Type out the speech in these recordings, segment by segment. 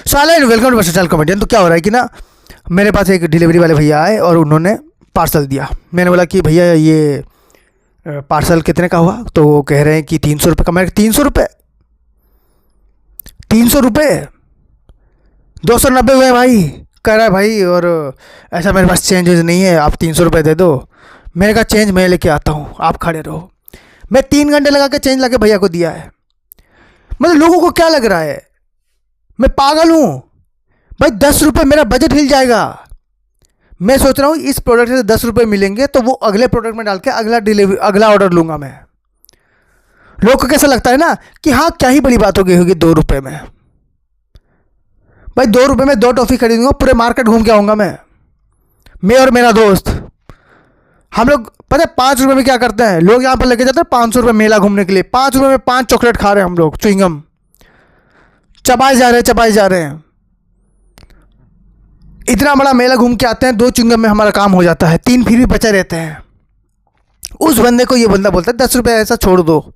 Hello welcome to versatile comedian. तो क्या हो रहा है कि ना मेरे पास एक डिलीवरी वाले भैया आए और उन्होंने पार्सल दिया। मैंने बोला कि भैया ये पार्सल कितने का हुआ? तो वो कह रहे हैं कि 300 रुपये का। मैं 300 रुपये 300 रुपये 290 हुए भाई। कह रहा है भाई और ऐसा मेरे पास चेंज नहीं है, आप 300 रुपये दे दो। मैंने कहा चेंज मैं लेके आता हूँ, आप खड़े रहो। मैं 3 घंटे लगा के चेंज ला के भैया को दिया है। मतलब लोगों को क्या लग रहा है मैं पागल हूँ? भाई 10 रुपये मेरा बजट हिल जाएगा। मैं सोच रहा हूँ इस प्रोडक्ट से 10 रुपये मिलेंगे तो वो अगले प्रोडक्ट में डाल के अगला ऑर्डर लूँगा मैं। लोग को कैसा लगता है ना कि हाँ क्या ही बड़ी बात हो गई होगी 2 रुपये में। भाई 2 रुपये में 2 टॉफ़ी खरीदूंगा, पूरे मार्केट घूम के आऊँगा मैं और मेरा दोस्त। हम लोग पता है 5 रुपये में क्या करते हैं, लोग यहाँ पर लेके जाते हैं 500 रुपये मेला घूमने के लिए। 5 रुपये में 5 चॉकलेट खा रहे हैं हम लोग, च्युइंगम चबाए जा रहे हैं। इतना बड़ा मेला घूम के आते हैं, 2 च्युइंगम में हमारा काम हो जाता है, 3 फिर भी बचे रहते हैं। उस बंदे को ये बंदा बोलता है 10 रुपये ऐसा छोड़ दो।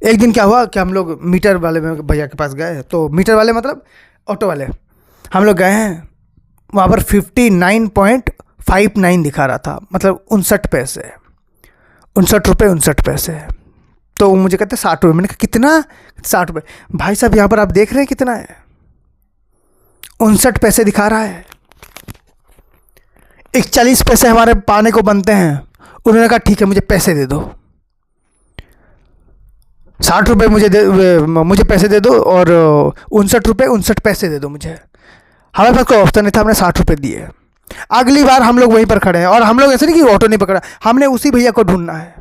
एक दिन क्या हुआ कि हम लोग मीटर वाले में भैया के पास गए। तो मीटर वाले मतलब ऑटो वाले, हम लोग गए हैं वहाँ पर 59.59 दिखा रहा था, मतलब 59 पैसे, 59 रुपये 59 पैसे। तो वो मुझे कहते 60 रुपये। मैंने कहा कितना? 60 रुपये। भाई साहब यहाँ पर आप देख रहे हैं कितना है? 59 पैसे दिखा रहा है। 41 पैसे हमारे पाने को बनते हैं। उन्होंने कहा ठीक है मुझे पैसे दे दो, 60 रुपये मुझे पैसे दे दो और 59 रुपये 59 पैसे दे दो मुझे। हमारे पास कोई ऑप्शन नहीं था, हमने 60 रुपये दिए। अगली बार हम लोग वहीं पर खड़े हैं और हम लोग ऐसे नहीं कि ऑटो नहीं पकड़ा, हमने उसी भैया को ढूंढना है।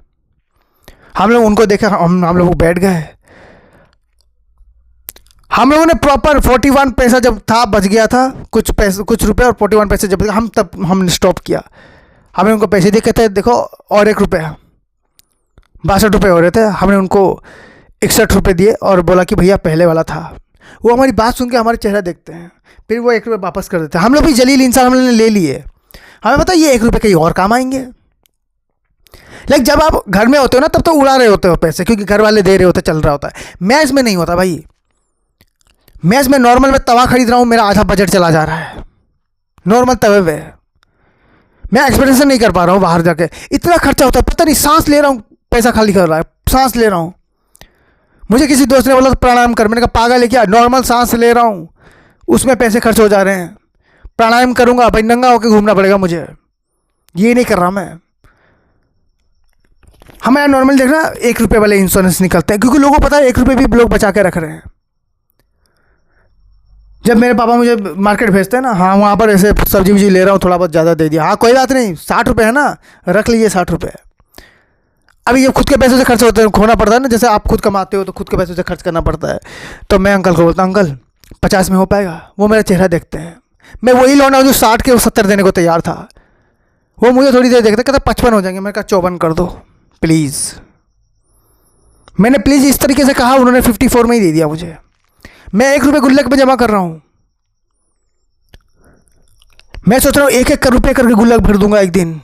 हम लोग उनको देखा, हम लोग बैठ गए। हम लोगों ने प्रॉपर 41 पैसा जब था बच गया था, कुछ रुपए और 41 पैसे जब हमने स्टॉप किया। हमने उनको पैसे दिए, कहते देखो और 1 रुपया, 62 रुपये हो रहे थे। हमने उनको 61 रुपये दिए और बोला कि भैया पहले वाला था। वो हमारी बात सुन के हमारे चेहरा देखते हैं, फिर वो 1 रुपये वापस कर देते हैं। हम लोग भी जलील इंसान, हम लोगों ने ले लिए। हमें पता है ये 1 रुपये कहीं और काम आएंगे। लेकिन जब आप घर में होते हो ना तब तो उड़ा रहे होते हो पैसे, क्योंकि घर वाले दे रहे होते, चल रहा होता है। मैं इसमें नहीं होता भाई। मैं इसमें नॉर्मल में तवा खरीद रहा हूँ, मेरा आधा बजट चला जा रहा है नॉर्मल तवे पे। मैं एक्सपेक्टेशन नहीं कर पा रहा हूँ बाहर जाके, इतना खर्चा होता है। पता नहीं सांस ले रहा हूँ पैसा खाली कर रहा है, सांस ले रहा हूँ। मुझे किसी दोस्त ने बोला प्राणायाम कर, मैंने कहा पागल है क्या? नॉर्मल सांस ले रहा हूँ उसमें पैसे खर्च हो जा रहे हैं। प्राणायाम करूँगा भाई नंगा होकर घूमना पड़ेगा मुझे, ये नहीं कर रहा मैं। हमारा नॉर्मल देखना 1 रुपये वाले इंश्योरेंस निकलते हैं, क्योंकि लोगों को पता है 1 रुपये भी लोग बचा के रख रहे हैं। जब मेरे पापा मुझे मार्केट भेजते हैं ना, हाँ वहाँ पर ऐसे सब्जी वब्जी ले रहा हूँ, थोड़ा बहुत ज़्यादा दे दिया, हाँ कोई बात नहीं, 60 रुपये है ना, रख लीजिए 60 रुपये। अभी ये खुद के पैसे से खर्च होते हैं, खोना पड़ता है ना, जैसे आप खुद कमाते हो तो खुद के पैसे से खर्च करना पड़ता है। तो मैं अंकल को बोलता हूँ अंकल 50 में हो पाएगा? वो मेरा चेहरा देखते हैं। मैं वही लौंडा हूँ जो 60 के 70 देने को तैयार था। वो मुझे थोड़ी देर देखते, कहते 55 हो जाएंगे। मैंने कहा 54 कर दो प्लीज़। मैंने प्लीज़ इस तरीके से कहा, उन्होंने 54 में ही दे दिया मुझे। मैं 1 रुपये गुल्लक में जमा कर रहा हूँ। मैं सोच रहा हूँ 1-1 रुपये करके गुल्लक भर दूंगा एक दिन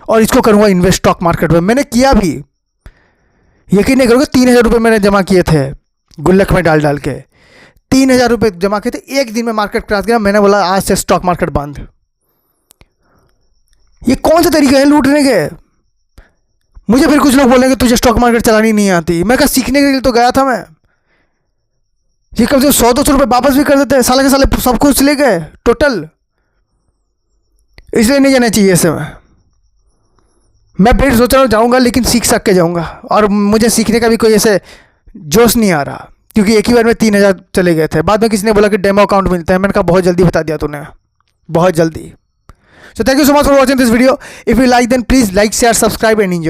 और इसको करूँगा इन्वेस्ट स्टॉक मार्केट में। मैंने किया भी, यकीन नहीं करोगे 3000 रुपये मैंने जमा किए थे गुल्लक में डाल के। 3000 रुपये जमा किए थे, एक दिन में मार्केट क्रैश गया। मैंने बोला आज से स्टॉक मार्केट बंद। ये कौन से तरीके हैं लूटने के? मुझे फिर कुछ लोग बोलेंगे तुझे स्टॉक मार्केट चलानी नहीं आती। मैं कहा सीखने के लिए तो गया था मैं। ये कम से कम 100-200 रुपये वापस भी कर देते हैं, साले के साले सब कुछ ले गए टोटल। इसलिए नहीं जाना चाहिए ऐसे में। मैं फिर सोच रहा हूँ जाऊँगा, लेकिन सीख सक के जाऊँगा। और मुझे सीखने का भी कोई ऐसे जोश नहीं आ रहा, क्योंकि एक ही बार में 3000 चले गए थे। बाद में किसी ने बोला कि डेमो अकाउंट मिलता है। मैंने कहा बहुत जल्दी बता दिया तूने, बहुत जल्दी। So thank you so much for watching this video. If you like then please like, share, subscribe and enjoy.